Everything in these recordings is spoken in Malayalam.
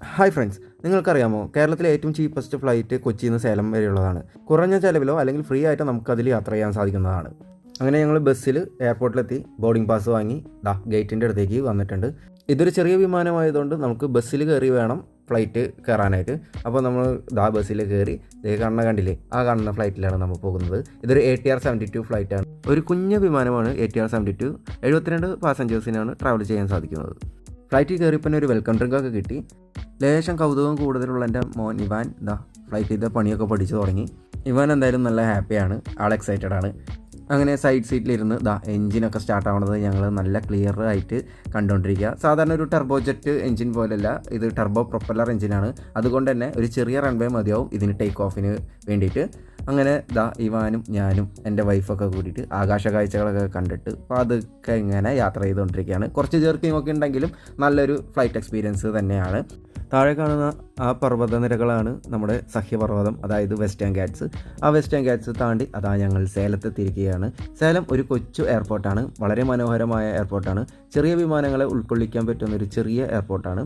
ഹായ് ഫ്രണ്ട്സ്, നിങ്ങൾക്കറിയാമോ കേരളത്തിലെ ഏറ്റവും ചീപ്പസ്റ്റ് ഫ്ലൈറ്റ് കൊച്ചിയിൽ നിന്ന് സേലം വരെയുള്ളതാണ്. കുറഞ്ഞ ചിലവിലോ അല്ലെങ്കിൽ ഫ്രീ ആയിട്ടോ നമുക്കതിൽ യാത്ര ചെയ്യാൻ സാധിക്കുന്നതാണ്. അങ്ങനെ ഞങ്ങൾ ബസ്സിൽ എയർപോർട്ടിലെത്തി ബോർഡിംഗ് പാസ് വാങ്ങി ഗേറ്റിൻ്റെ അടുത്തേക്ക് വന്നിട്ടുണ്ട്. ഇതൊരു ചെറിയ വിമാനമായതുകൊണ്ട് നമുക്ക് ബസ്സിൽ കയറി വേണം ഫ്ലൈറ്റ് കയറാനായിട്ട്. അപ്പോൾ നമ്മൾ ബസ്സിൽ കയറി കണ്ടില്ലേ, ആ കാണുന്ന ഫ്ലൈറ്റിലാണ് നമ്മൾ പോകുന്നത്. ഇതൊരു ATR 72 ഫ്ലൈറ്റാണ്. ഒരു കുഞ്ഞു വിമാനമാണ് ATR 72. 72 പാസഞ്ചേഴ്സിനാണ് ട്രാവൽ ചെയ്യാൻ സാധിക്കുന്നത്. ഫ്ലൈറ്റിൽ കയറിയപ്പോൾ ഒരു വെൽക്കം ഡ്രിങ്കൊക്കെ കിട്ടി. ലേശം കൗതുകം കൂടുതലുള്ള എൻ്റെ മോൻ ഇവാൻ ഫ്ലൈറ്റിൻ്റെ പണിയൊക്കെ പഠിച്ചു തുടങ്ങി. ഇവാൻ എന്തായാലും നല്ല ഹാപ്പിയാണ്, ആൾ എക്സൈറ്റഡ് ആണ്. അങ്ങനെ സൈഡ് സീറ്റിലിരുന്ന് എഞ്ചിനൊക്കെ സ്റ്റാർട്ട് ആവുന്നത് ഞങ്ങൾ നല്ല ക്ലിയർ ആയിട്ട് കണ്ടുകൊണ്ടിരിക്കുക. സാധാരണ ഒരു ടർബോ ജെറ്റ് എഞ്ചിൻ പോലെയല്ല, ഇത് ടർബോ പ്രൊപ്പല്ലർ എഞ്ചിനാണ്. അതുകൊണ്ട് തന്നെ ഒരു ചെറിയ റൺവേ മതിയാവും ഇതിന് ടേക്ക് ഓഫിന് വേണ്ടിയിട്ട്. അങ്ങനെ ഇവാനും ഞാനും എൻ്റെ വൈഫൊക്കെ കൂടിയിട്ട് ആകാശ കാഴ്ചകളൊക്കെ കണ്ടിട്ട് അതൊക്കെ ഇങ്ങനെ യാത്ര ചെയ്തുകൊണ്ടിരിക്കുകയാണ്. കുറച്ച് ജെർക്കിങ്ങൊക്കെ ഉണ്ടെങ്കിലും നല്ലൊരു ഫ്ലൈറ്റ് എക്സ്പീരിയൻസ് തന്നെയാണ്. താഴെ കാണുന്ന ആ പർവ്വതനിരകളാണ് നമ്മുടെ സഹ്യപർവ്വതം, അതായത് വെസ്റ്റേൺ ഗാറ്റ്സ്. ആ വെസ്റ്റേൺ ഗാറ്റ്സ് താണ്ടി ഞങ്ങൾ സേലത്തെത്തിയിരിക്കുകയാണ്. സേലം ഒരു കൊച്ചു എയർപോർട്ടാണ്, വളരെ മനോഹരമായ എയർപോർട്ടാണ്. ചെറിയ വിമാനങ്ങളെ ഉൾക്കൊള്ളിക്കാൻ പറ്റുന്ന ഒരു ചെറിയ എയർപോർട്ടാണ്.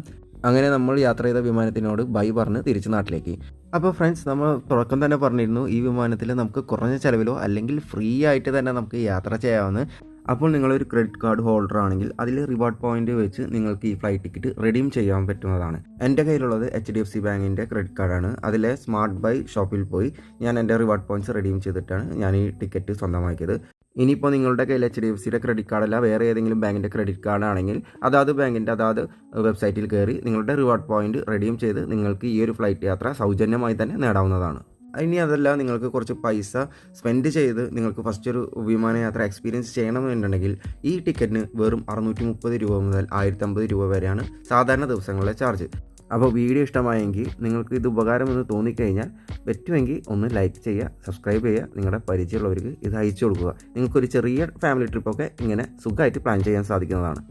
അങ്ങനെ നമ്മൾ യാത്ര ചെയ്ത വിമാനത്തിനോട് ബൈ പറഞ്ഞ് തിരിച്ച് നാട്ടിലേക്ക്. അപ്പോൾ ഫ്രണ്ട്സ്, നമ്മൾ തുടക്കം തന്നെ പറഞ്ഞിരുന്നു ഈ വിമാനത്തിൽ നമുക്ക് കുറഞ്ഞ ചിലവിലോ അല്ലെങ്കിൽ ഫ്രീ ആയിട്ട് തന്നെ നമുക്ക് യാത്ര ചെയ്യാവുന്ന. അപ്പോൾ നിങ്ങളൊരു ക്രെഡിറ്റ് കാർഡ് ഹോൾഡർ ആണെങ്കിൽ അതിൽ റിവാർഡ് പോയിന്റ് വെച്ച് നിങ്ങൾക്ക് ഈ ഫ്ലൈറ്റ് ടിക്കറ്റ് റിഡീം ചെയ്യാൻ പറ്റുന്നതാണ്. എൻ്റെ കയ്യിലുള്ളത് HDFC ബാങ്കിൻ്റെ ക്രെഡിറ്റ് കാർഡാണ്. അതിലെ സ്മാർട്ട് ബൈ ഷോപ്പിൽ പോയി ഞാൻ എൻ്റെ റിവാർഡ് പോയിന്റ്സ് റിഡീം ചെയ്തിട്ടാണ് ഞാൻ ഈ ടിക്കറ്റ് സ്വന്തമാക്കിയത്. ഇനിയിപ്പോൾ നിങ്ങളുടെ കയ്യിൽ HDFCയുടെ ക്രെഡിറ്റ് കാർഡല്ല വേറെ ഏതെങ്കിലും ബാങ്കിൻ്റെ ക്രെഡിറ്റ് കാർഡാണെങ്കിൽ അതാത് ബാങ്കിൻ്റെ അതാത് വെബ്സൈറ്റിൽ കയറി നിങ്ങളുടെ റിവാർഡ് പോയിന്റ് റിഡീം ചെയ്ത് നിങ്ങൾക്ക് ഈ ഒരു ഫ്ലൈറ്റ് യാത്ര സൗജന്യമായി തന്നെ നേടാവുന്നതാണ്. ഇനി അതല്ല, നിങ്ങൾക്ക് കുറച്ച് പൈസ സ്പെൻഡ് ചെയ്ത് നിങ്ങൾക്ക് ഫസ്റ്റ് ഒരു വിമാനയാത്ര എക്സ്പീരിയൻസ് ചെയ്യണമെന്നുണ്ടെങ്കിൽ ഈ ടിക്കറ്റിന് വെറും 630 രൂപ മുതൽ 1050 രൂപ വരെയാണ് സാധാരണ ദിവസങ്ങളിലെ ചാർജ്. അപ്പോൾ വീഡിയോ ഇഷ്ടമായെങ്കിൽ നിങ്ങൾക്ക് ഇത് ഉപകാരമെന്ന് തോന്നിക്കഴിഞ്ഞാൽ പറ്റുമെങ്കിൽ ഒന്ന് ലൈക്ക് ചെയ്യുക, സബ്സ്ക്രൈബ് ചെയ്യുക, നിങ്ങളുടെ പരിചയമുള്ളവർക്ക് ഇത് അയച്ചു കൊടുക്കുക. നിങ്ങൾക്കൊരു ചെറിയ ഫാമിലി ട്രിപ്പൊക്കെ ഇങ്ങനെ സുഖമായിട്ട് പ്ലാൻ ചെയ്യാൻ സാധിക്കുന്നതാണ്.